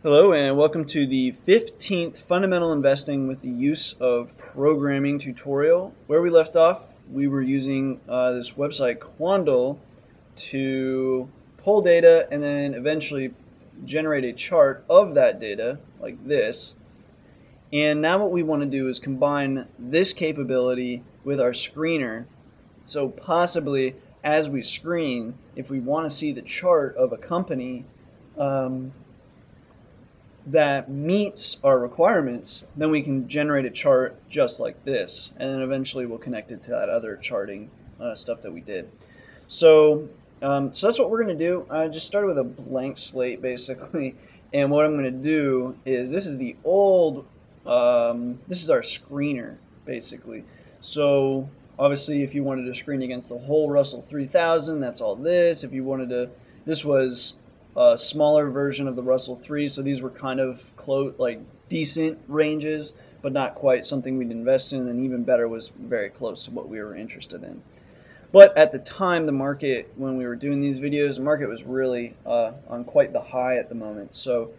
Hello and welcome to the 15th Fundamental Investing with the Use of Programming tutorial. Where we left off, we were using this website Quandl to pull data and then eventually generate a chart of that data like this. And now what we want to do is combine this capability with our screener. So possibly as we screen, if we want to see the chart of a company that meets our requirements, then we can generate a chart just like this, and then eventually we'll connect it to that other charting stuff that we did. So that's what we're going to do. I just started with a blank slate basically, and what I'm going to do is this is the old, this is our screener basically. So obviously if you wanted to screen against the whole Russell 3000, that's all this. If you wanted to, this was a smaller version of the Russell 3, so these were kind of close, like decent ranges, but not quite something we'd invest in, and even better was very close to what we were interested in. But at the time, the market, when we were doing these videos, the market was really on quite the high at the moment. So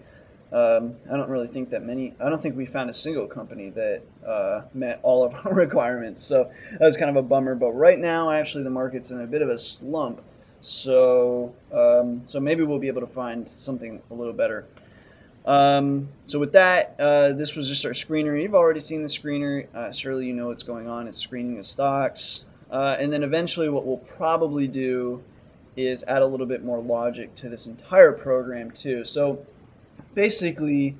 I don't really think that I don't think we found a single company that met all of our requirements. So that was kind of a bummer. But right now, actually, the market's in a bit of a slump. So maybe we'll be able to find something a little better. So with that, this was just our screener. You've already seen the screener. Surely you know what's going on. It's screening the stocks. And then eventually what we'll probably do is add a little bit more logic to this entire program too. So basically,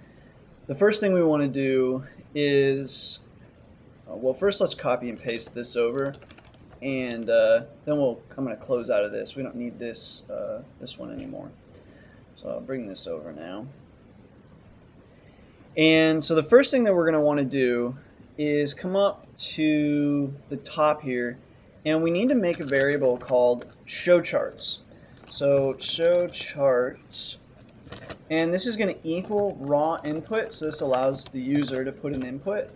the first thing we want to do is, well, first let's copy and paste this over. And then I'm going to close out of this. We don't need this this one anymore. So I'll bring this over now. And so the first thing that we're going to want to do is come up to the top here, and we need to make a variable called show charts. So show charts, and this is going to equal raw input. So this allows the user to put an input.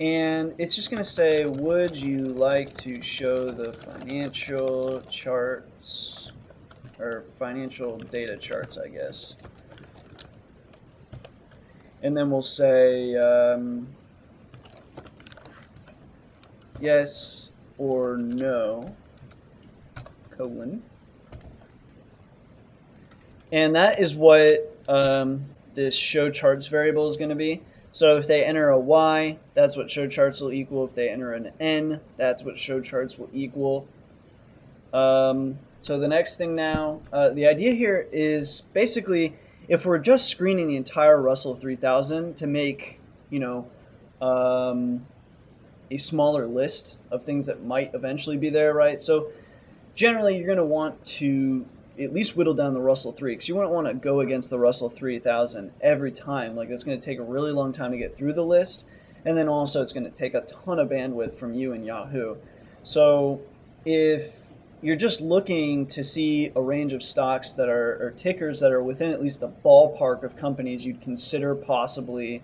And it's just going to say, would you like to show the financial charts, or financial data charts, I guess. And then we'll say yes or no, colon. And that is what this show charts variable is going to be. So if they enter a Y, that's what show charts will equal. If they enter an N, that's what show charts will equal. So the next thing now, the idea here is basically if we're just screening the entire Russell 3000 to make, a smaller list of things that might eventually be there, right? So generally you're going to want to at least whittle down the Russell 3, because you wouldn't want to go against the Russell 3000 every time. Like, it's going to take a really long time to get through the list, and then also it's going to take a ton of bandwidth from you and Yahoo. So if you're just looking to see a range of stocks that are, or tickers that are within at least the ballpark of companies you'd consider possibly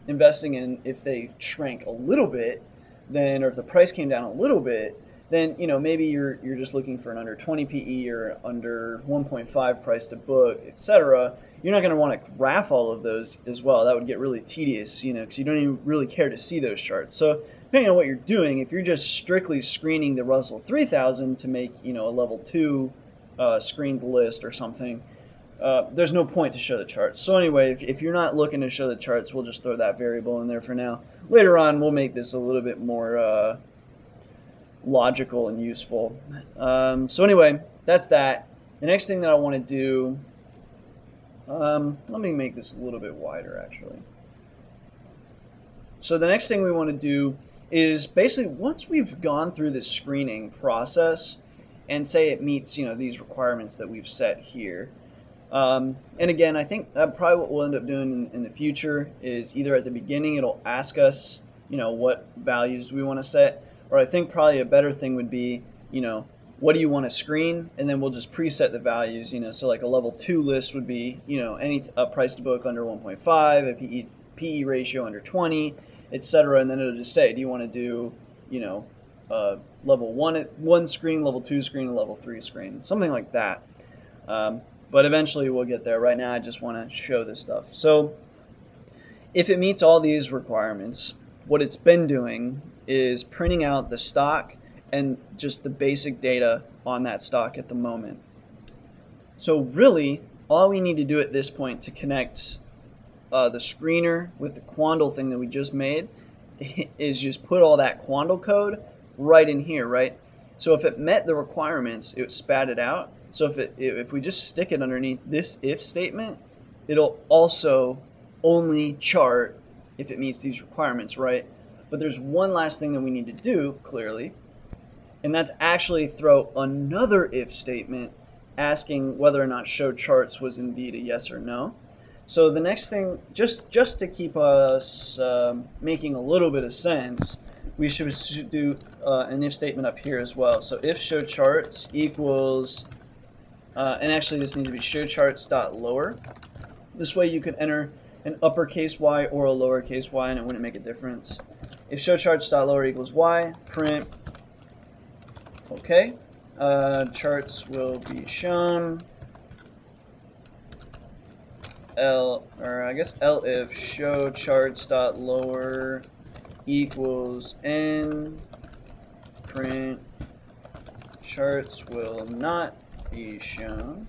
investing in if they shrank a little bit, then, or if the price came down a little bit, then maybe you're just looking for an under 20 PE or under 1.5 price to book, etc. You're not going to want to graph all of those as well. That would get really tedious, because you don't even really care to see those charts. So depending on what you're doing, if you're just strictly screening the Russell 3000 to make a level 2 screened list or something, there's no point to show the charts. So anyway, if you're not looking to show the charts, we'll just throw that variable in there for now. Later on, we'll make this a little bit more logical and useful. So anyway, that's that. The next thing that I want to do, let me make this a little bit wider actually. So the next thing we want to do is basically, once we've gone through this screening process and say it meets these requirements that we've set here, and again, I think probably what we'll end up doing in the future is either at the beginning it'll ask us what values do we want to set, or I think probably a better thing would be, what do you want to screen, and then we'll just preset the values. So like a level 2 list would be, any price to book under 1.5, a PE ratio under 20, etc. And then it'll just say, do you want to do, level 1 screen, level 2 screen, and level 3 screen, something like that. But eventually we'll get there. Right now I just want to show this stuff. So if it meets all these requirements, what it's been doing is printing out the stock and just the basic data on that stock at the moment. So really, all we need to do at this point to connect the screener with the Quandle thing that we just made is just put all that Quandle code right in here, right? So if it met the requirements, it would spat it out. So if we just stick it underneath this if statement, it'll also only chart if it meets these requirements, right? But there's one last thing that we need to do, clearly, and that's actually throw another if statement asking whether or not show charts was indeed a yes or no. So the next thing, just to keep us making a little bit of sense, we should do an if statement up here as well. So if show charts equals, and actually this needs to be show charts dot lower. This way you could enter an uppercase y or a lowercase y and it wouldn't make a difference. If show charts dot lower equals y, print, okay, charts will be shown. If show charts dot lower equals n, print charts will not be shown.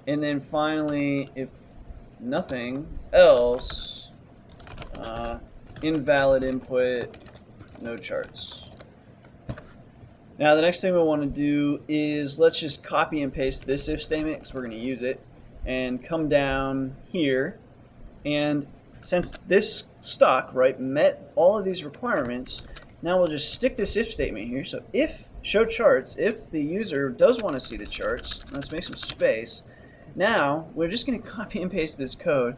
And then finally, if nothing else, invalid input, no charts. Now the next thing we want to do is let's just copy and paste this if statement because we're going to use it, and come down here, and since this stock, right, met all of these requirements, now we'll just stick this if statement here. So if show charts, if the user does want to see the charts, let's make some space. Now we're just going to copy and paste this code.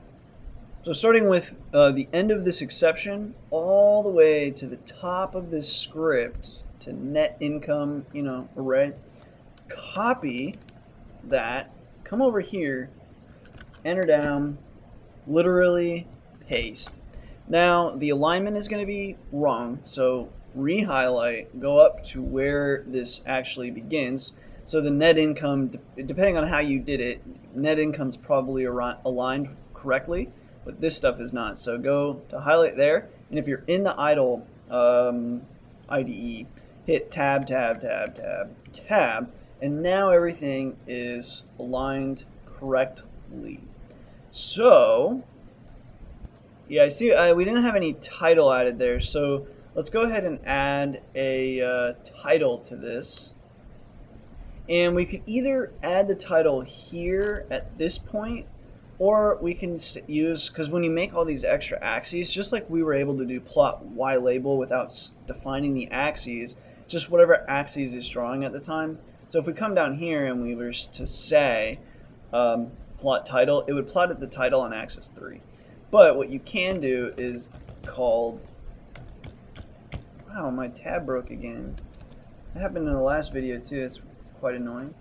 So starting with the end of this exception all the way to the top of this script to net income, array, copy that, come over here, enter down, literally paste. Now the alignment is going to be wrong, so re-highlight, go up to where this actually begins. So the net income, depending on how you did it, net income's probably aligned correctly, but this stuff is not. So go to highlight there, and if you're in the idle IDE, hit tab, tab, tab, tab, tab, and now everything is aligned correctly. So yeah, I see we didn't have any title added there, so let's go ahead and add a title to this. And we could either add the title here at this point, or we can use, because when you make all these extra axes, just like we were able to do plot y label without defining the axes, just whatever axes is drawing at the time. So if we come down here and we were to say plot title, it would plot at the title on axis 3. But what you can do is called, wow, my tab broke again. That happened in the last video too. It's quite annoying.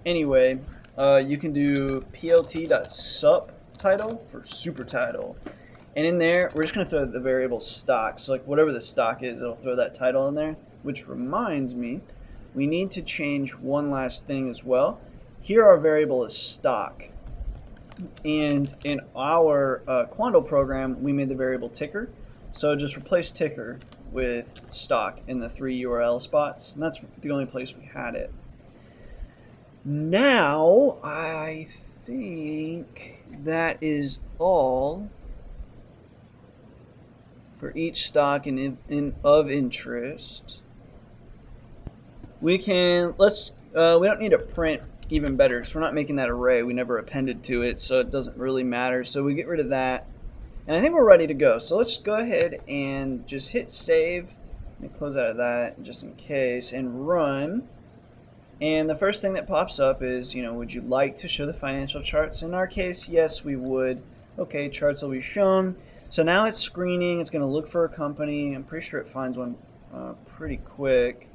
Anyway, you can do plt.subtitle for super title, and in there we're just going to throw the variable stock. So like whatever the stock is, it'll throw that title in there. Which reminds me, we need to change one last thing as well. Here our variable is stock, and in our Quandle program we made the variable ticker. So just replace ticker with stock in the 3 URL spots, and that's the only place we had it. Now I think that is all for each stock of interest. We can we don't need to print even better because we're not making that array. We never appended to it, so it doesn't really matter. So we get rid of that, and I think we're ready to go. So let's go ahead and just hit save. Let me close out of that just in case and run. And the first thing that pops up is, would you like to show the financial charts? In our case, yes, we would. Okay, charts will be shown. So now it's screening. It's going to look for a company. I'm pretty sure it finds one pretty quick.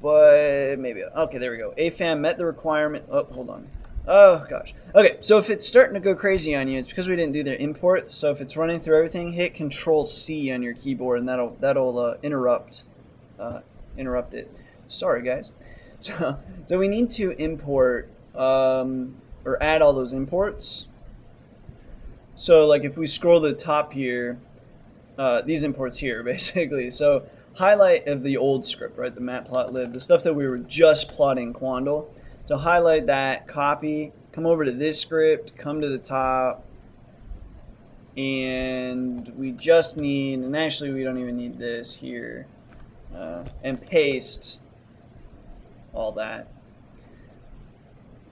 But maybe, okay, there we go. AFAM met the requirement. Oh, hold on. Oh gosh. Okay, so if it's starting to go crazy on you, it's because we didn't do the imports. So if it's running through everything, hit Control C on your keyboard, and that'll uh, interrupt it. Sorry, guys. So we need to import or add all those imports. So like if we scroll to the top here, these imports here basically. So highlight of the old script, right? The matplotlib, the stuff that we were just plotting Quandle. So highlight that, copy, come over to this script, come to the top, and we just need, and actually we don't even need this here, and paste all that.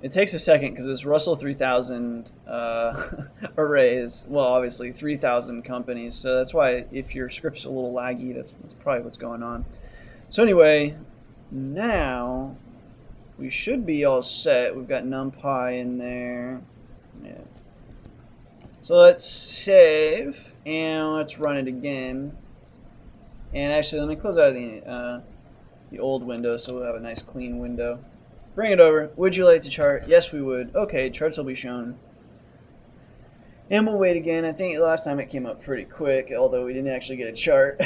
It takes a second because this Russell 3000 array is, well, obviously 3,000 companies, so that's why if your script's a little laggy, that's probably what's going on. So anyway, now we should be all set. We've got NumPy in there. Yeah. So let's save and let's run it again. And actually, let me close out the old window so we'll have a nice clean window. Bring it over. Would you like to chart? Yes, we would. Okay, charts will be shown. And we'll wait again. I think last time it came up pretty quick, although we didn't actually get a chart.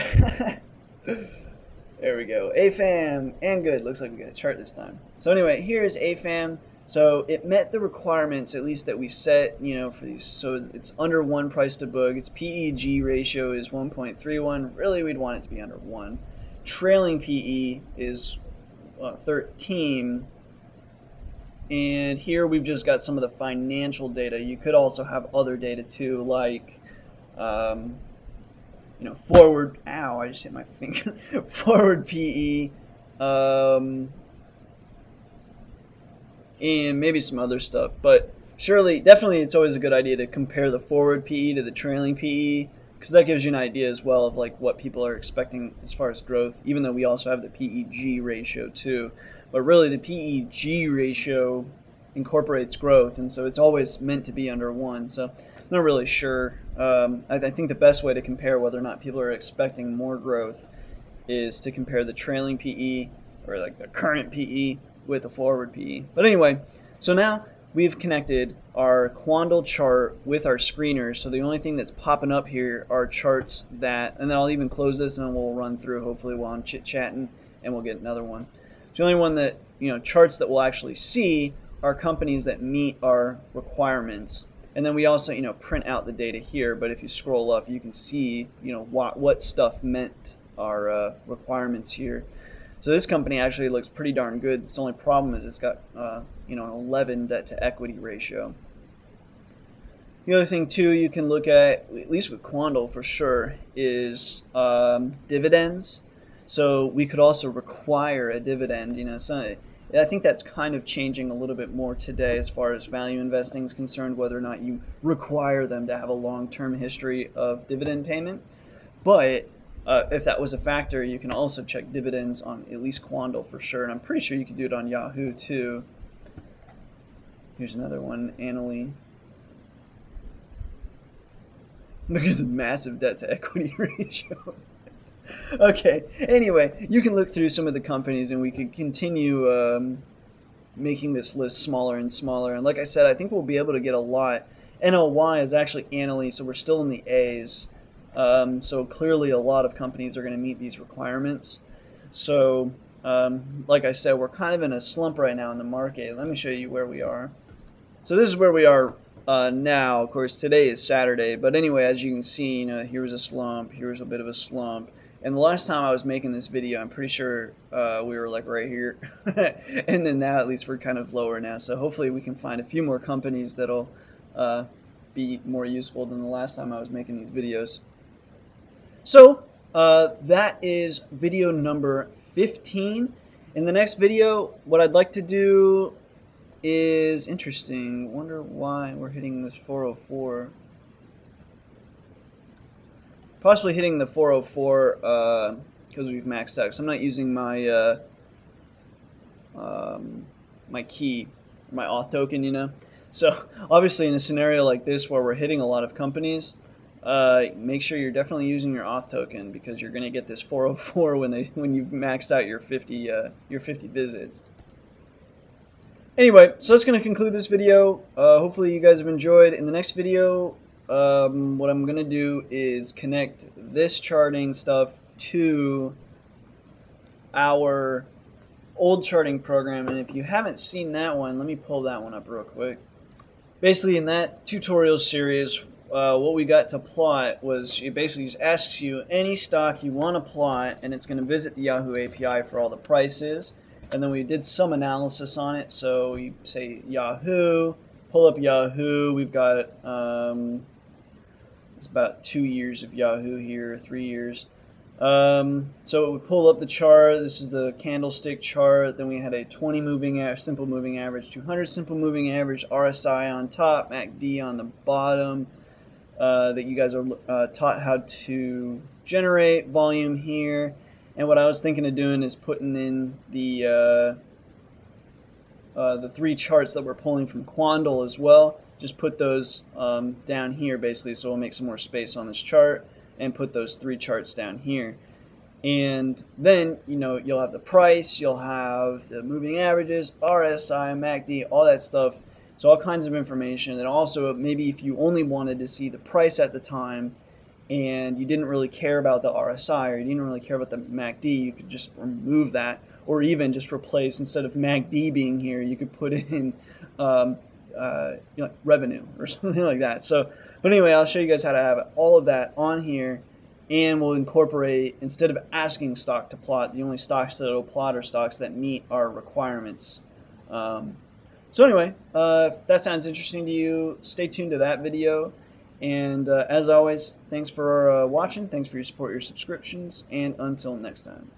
There we go. AFAM, and good. Looks like we got a chart this time. So anyway, here's AFAM. So it met the requirements, at least that we set, for these. So it's under 1 price to book. Its PEG ratio is 1.31. Really, we'd want it to be under 1. Trailing PE is 13. And here we've just got some of the financial data. You could also have other data too, like forward. Ow! I just hit my finger. Forward PE, and maybe some other stuff. But definitely, it's always a good idea to compare the forward PE to the trailing PE, because that gives you an idea as well of like what people are expecting as far as growth. Even though we also have the PEG ratio too. But really, the PEG ratio incorporates growth, and so it's always meant to be under 1. So I'm not really sure. I think the best way to compare whether or not people are expecting more growth is to compare the trailing PE, or like the current PE, with the forward PE. But anyway, so now we've connected our Quandle chart with our screener. So the only thing that's popping up here are charts that, and then I'll even close this and then we'll run through hopefully while I'm chit-chatting, and we'll get another one. The only one that, charts that we'll actually see are companies that meet our requirements. And then we also, print out the data here, but if you scroll up, you can see, what stuff meant our requirements here. So this company actually looks pretty darn good. The only problem is it's got, an 11 debt to equity ratio. The other thing too you can look at least with Quandle for sure, is dividends. So we could also require a dividend, so I think that's kind of changing a little bit more today as far as value investing is concerned, whether or not you require them to have a long-term history of dividend payment. But if that was a factor, you can also check dividends on at least Quandle for sure, and I'm pretty sure you could do it on Yahoo too. Here's another one, Annalie. Look at the massive debt to equity ratio. Okay, anyway, you can look through some of the companies and we could continue making this list smaller and smaller. And like I said, I think we'll be able to get a lot. NLY is actually Annalie, so we're still in the A's. So clearly a lot of companies are going to meet these requirements. So like I said, we're kind of in a slump right now in the market. Let me show you where we are. So this is where we are now. Of course, today is Saturday. But anyway, as you can see, here was a slump, here was a bit of a slump. And the last time I was making this video, I'm pretty sure we were like right here. And then now at least we're kind of lower now. So hopefully we can find a few more companies that'll be more useful than the last time I was making these videos. So that is video number 15. In the next video, what I'd like to do is interesting. Wonder why we're hitting this 404. Possibly hitting the 404 because we've maxed out. So I'm not using my my key, my auth token, So obviously in a scenario like this where we're hitting a lot of companies, make sure you're definitely using your auth token, because you're going to get this 404 when you've maxed out your 50 visits. Anyway, so that's going to conclude this video. Hopefully you guys have enjoyed. In the next video, what I'm going to do is connect this charting stuff to our old charting program. And if you haven't seen that one, let me pull that one up real quick. Basically, in that tutorial series, what we got to plot was it basically just asks you any stock you want to plot, and it's going to visit the Yahoo API for all the prices. And then we did some analysis on it. So you say Yahoo, pull up Yahoo. We've got it's about 2 years of Yahoo here, 3 years. So we pull up the chart. This is the candlestick chart. Then we had a 20 moving average, simple moving average, 200 simple moving average, RSI on top, MACD on the bottom. That you guys are taught how to generate volume here. And what I was thinking of doing is putting in the 3 charts that we're pulling from Quandl as well. Just put those down here basically, so we'll make some more space on this chart and put those 3 charts down here. And then, you know, you'll have the price, you'll have the moving averages, RSI, MACD, all that stuff. So all kinds of information. And also, maybe if you only wanted to see the price at the time and you didn't really care about the RSI or you didn't really care about the MACD, you could just remove that, or even just replace, instead of MACD being here, you could put in you know, revenue or something like that. So, but anyway, I'll show you guys how to have all of that on here, and we'll incorporate, instead of asking stock to plot, the only stocks that it'll plot are stocks that meet our requirements. So anyway, if that sounds interesting to you, stay tuned to that video. And as always, thanks for watching, thanks for your support, your subscriptions, and until next time.